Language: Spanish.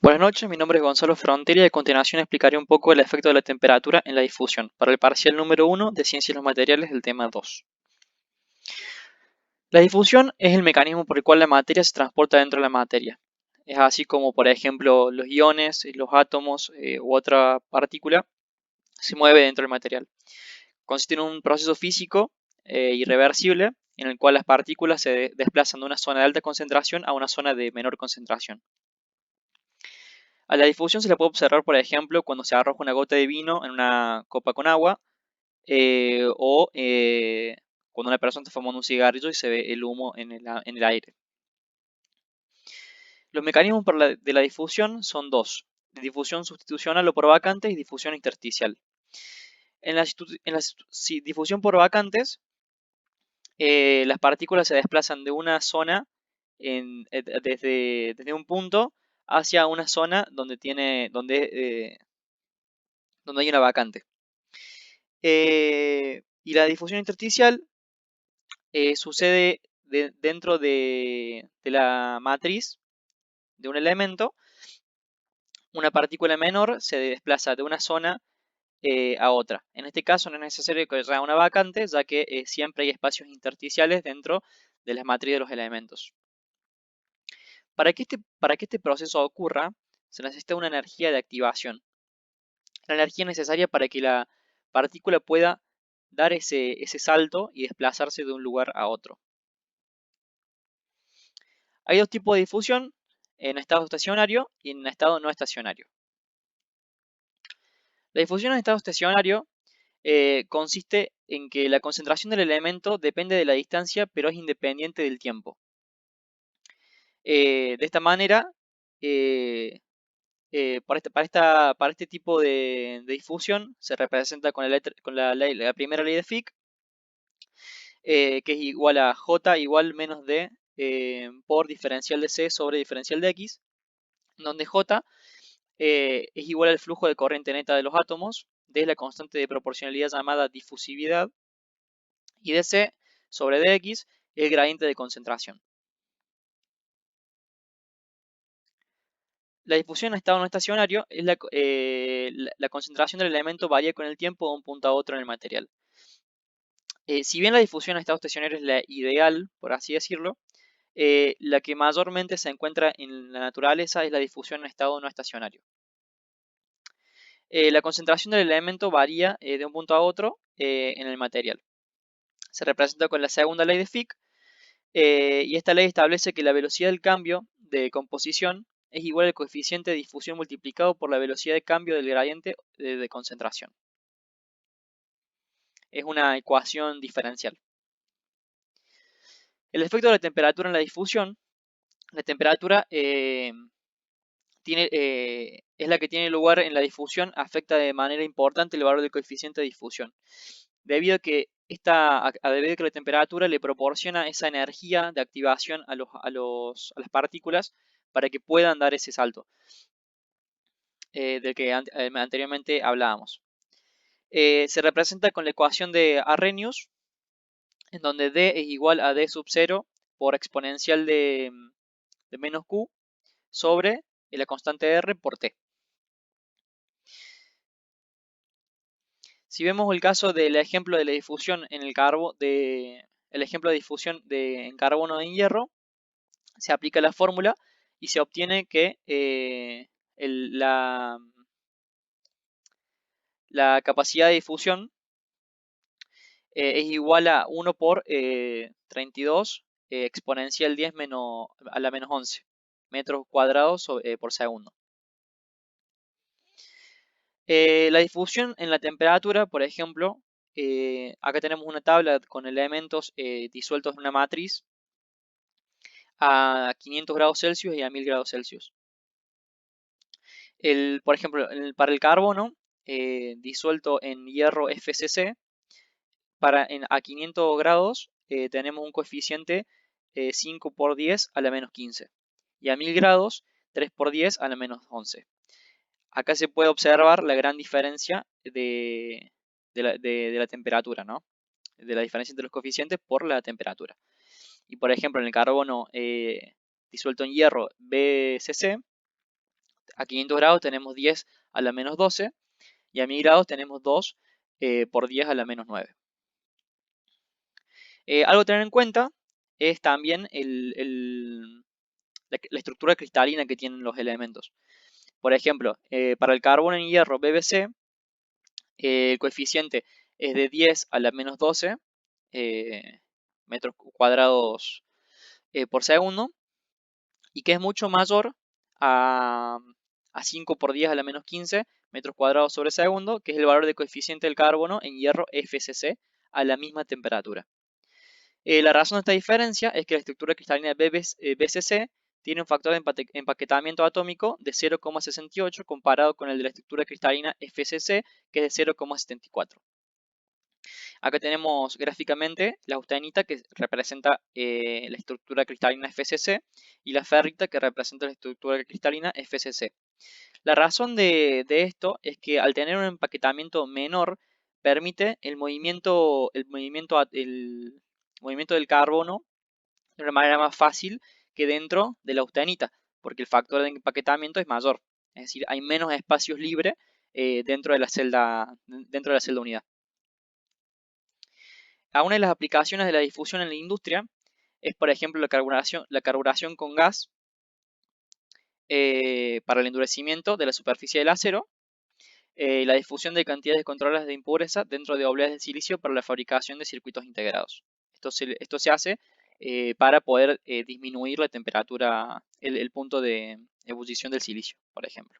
Buenas noches, mi nombre es Gonzalo Frontera y a continuación explicaré un poco el efecto de la temperatura en la difusión para el parcial número 1 de Ciencias de los Materiales del tema 2. La difusión es el mecanismo por el cual la materia se transporta dentro de la materia. Es así como, por ejemplo, los iones, los átomos u otra partícula se mueve dentro del material. Consiste en un proceso físico irreversible en el cual las partículas se desplazan de una zona de alta concentración a una zona de menor concentración. A la difusión se la puede observar, por ejemplo, cuando se arroja una gota de vino en una copa con agua o cuando una persona está fumando un cigarrillo y se ve el humo en el aire. Los mecanismos de la difusión son dos: difusión sustitucional o por vacantes y difusión intersticial. En la difusión por vacantes, las partículas se desplazan de una zona desde un punto hacia una zona donde hay una vacante. Y la difusión intersticial sucede dentro de la matriz de un elemento. Una partícula menor se desplaza de una zona a otra. En este caso no es necesario que haya una vacante, ya que siempre hay espacios intersticiales dentro de las matrices de los elementos. Para que este proceso ocurra, se necesita una energía de activación. La energía necesaria para que la partícula pueda dar ese salto y desplazarse de un lugar a otro. Hay dos tipos de difusión: en estado estacionario y en estado no estacionario. La difusión en estado estacionario consiste en que la concentración del elemento depende de la distancia, pero es independiente del tiempo. De esta manera, para este tipo de difusión se representa con la primera ley de Fick, que es igual a J igual menos D por diferencial de C sobre diferencial de X, donde J es igual al flujo de corriente neta de los átomos, D es la constante de proporcionalidad llamada difusividad, y dC sobre dx es el gradiente de concentración. La difusión en estado no estacionario es la concentración del elemento varía con el tiempo de un punto a otro en el material. Si bien la difusión en estado estacionario es la ideal, por así decirlo, la que mayormente se encuentra en la naturaleza es la difusión en estado no estacionario. La concentración del elemento varía de un punto a otro en el material. Se representa con la segunda ley de Fick, y esta ley establece que la velocidad del cambio de composición es igual al coeficiente de difusión multiplicado por la velocidad de cambio del gradiente de concentración. Es una ecuación diferencial. El efecto de la temperatura en la difusión. La temperatura es la que tiene lugar en la difusión, afecta de manera importante el valor del coeficiente de difusión, debido a que la temperatura le proporciona esa energía de activación a las partículas para que puedan dar ese salto del que anteriormente hablábamos. Se representa con la ecuación de Arrhenius, en donde D es igual a D sub 0 por exponencial de menos Q sobre la constante R por T. Si vemos el caso del ejemplo de la difusión en el ejemplo de difusión en carbono en hierro, se aplica la fórmula y se obtiene que la capacidad de difusión es igual a 1 por 32 exponencial 10 a la menos 11 metros cuadrados por segundo. La difusión en la temperatura, por ejemplo, acá tenemos una tabla con elementos disueltos en una matriz a 500 grados Celsius y a 1000 grados Celsius. Por ejemplo, para el carbono disuelto en hierro FCC, a 500 grados tenemos un coeficiente 5 por 10 a la menos 15 y a 1000 grados 3 por 10 a la menos 11. Acá se puede observar la gran diferencia de la temperatura, ¿no? De la diferencia entre los coeficientes por la temperatura. Y por ejemplo, en el carbono disuelto en hierro BCC, A 500 grados tenemos 10 a la menos 12 y a 1000 grados tenemos 2 por 10 a la menos 9. Algo a tener en cuenta es también la estructura cristalina que tienen los elementos. Por ejemplo, para el carbono en hierro BBC, el coeficiente es de 10 a la menos 12 metros cuadrados por segundo, y que es mucho mayor a, a 5 por 10 a la menos 15 metros cuadrados sobre segundo, que es el valor de coeficiente del carbono en hierro FCC a la misma temperatura. La razón de esta diferencia es que la estructura cristalina de BCC tiene un factor de empaquetamiento atómico de 0,68 comparado con el de la estructura cristalina FCC, que es de 0,74. Acá tenemos gráficamente la austenita, que representa la estructura cristalina FCC, y la ferrita, que representa la estructura cristalina FCC. La razón de esto es que al tener un empaquetamiento menor, permite el movimiento del carbono de una manera más fácil que dentro de la austenita, porque el factor de empaquetamiento es mayor. Es decir, hay menos espacios libres dentro de la celda unidad. Una de las aplicaciones de la difusión en la industria es, por ejemplo, la carburación con gas para el endurecimiento de la superficie del acero, la difusión de cantidades controladas de impureza dentro de obleas de silicio para la fabricación de circuitos integrados. Esto se hace para poder disminuir la temperatura, el punto de ebullición del silicio, por ejemplo.